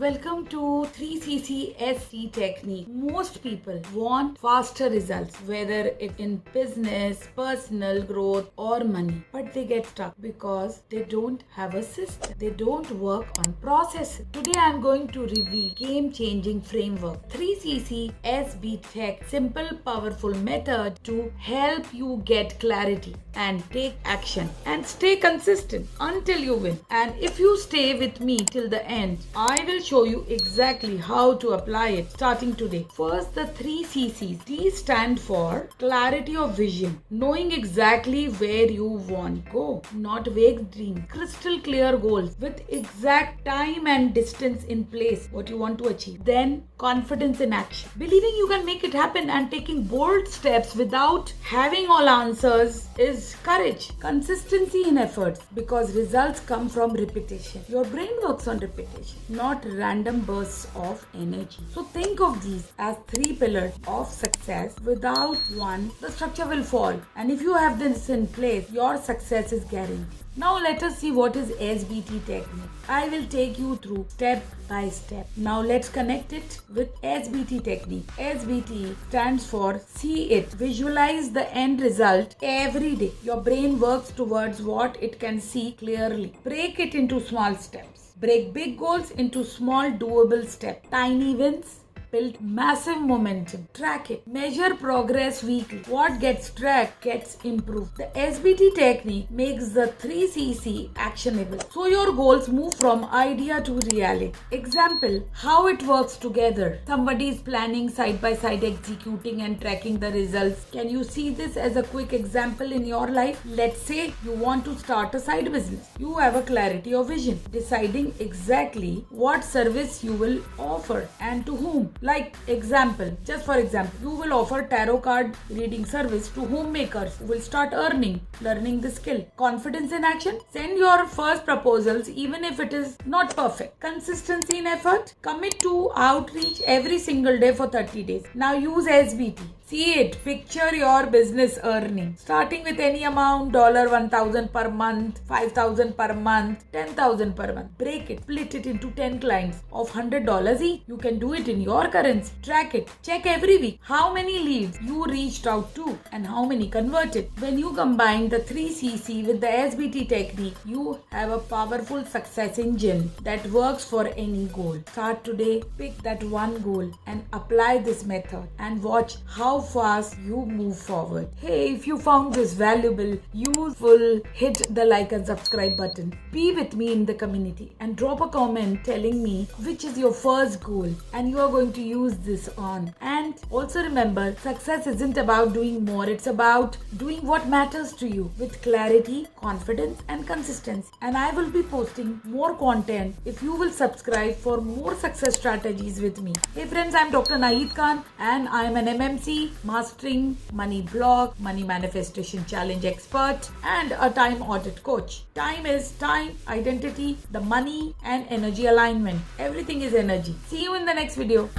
Welcome to 3CCSC technique. Most people want faster results, whether it in business, personal growth or money. But they get stuck because they don't have a system. They don't work on processes. Today I am going to reveal game-changing framework 3CCSB Tech, simple powerful method to help you get clarity and take action and stay consistent until you win. And if you stay with me till the end, I will show you exactly how to apply it starting today. First, the 3 CCs. T stand for clarity of vision, knowing exactly where you want to go, not vague dreams, crystal clear goals with exact time and distance in place, what you want to achieve. Then, confidence in action, believing you can make it happen and taking bold steps without having all answers is courage. Consistency in efforts, because results come from repetition. Your brain works on repetition, not random bursts of energy. So think of these as 3 pillars of success. Without one, the structure will fall. And if you have this in place, your success is guaranteed. Now let us see what is SBT technique. I will take you through step by step. Now let's connect it with SBT technique. SBT stands for see it. Visualize the end result every day. Your brain works towards what it can see clearly. Break it into small steps. Break big goals into small doable steps. Tiny wins build massive momentum. Track it. Measure progress weekly. What gets tracked gets improved. The SBT technique makes the 3CC actionable, so your goals move from idea to reality. Example, how it works together. Somebody is planning side by side, executing and tracking the results. Can you see this as a quick example in your life? Let's say you want to start a side business. You have a clarity of vision, deciding exactly what service you will offer and to whom. Like example, just for example, you will offer tarot card reading service to homemakers who will start learning the skill. Confidence in action, send your first proposals even if it is not perfect. Consistency in effort, commit to outreach every single day for 30 days. Now use SBT. See it. Picture your business earning. Starting with any amount, $1,000 per month, $5,000 per month, $10,000 per month. Break it. Split it into 10 clients of $100 each. You can do it in your currency. Track it. Check every week how many leads you reached out to and how many converted. When you combine the 3CC with the SBT technique, you have a powerful success engine that works for any goal. Start today. Pick that one goal and apply this method and watch how fast you move forward. Hey, if you found this valuable, useful, hit the like and subscribe button. Be with me in the community and drop a comment telling me which is your first goal and you are going to use this on. And also remember, success isn't about doing more, it's about doing what matters to you with clarity, confidence and consistency. And I will be posting more content if you will subscribe for more success strategies with me. Hey friends, I'm Dr. Naheed Khan and I am an MMC, Mastering Money Blog, Money Manifestation Challenge expert and a time audit coach. Time is time, identity, the money and energy alignment. Everything is energy. See you in the next video.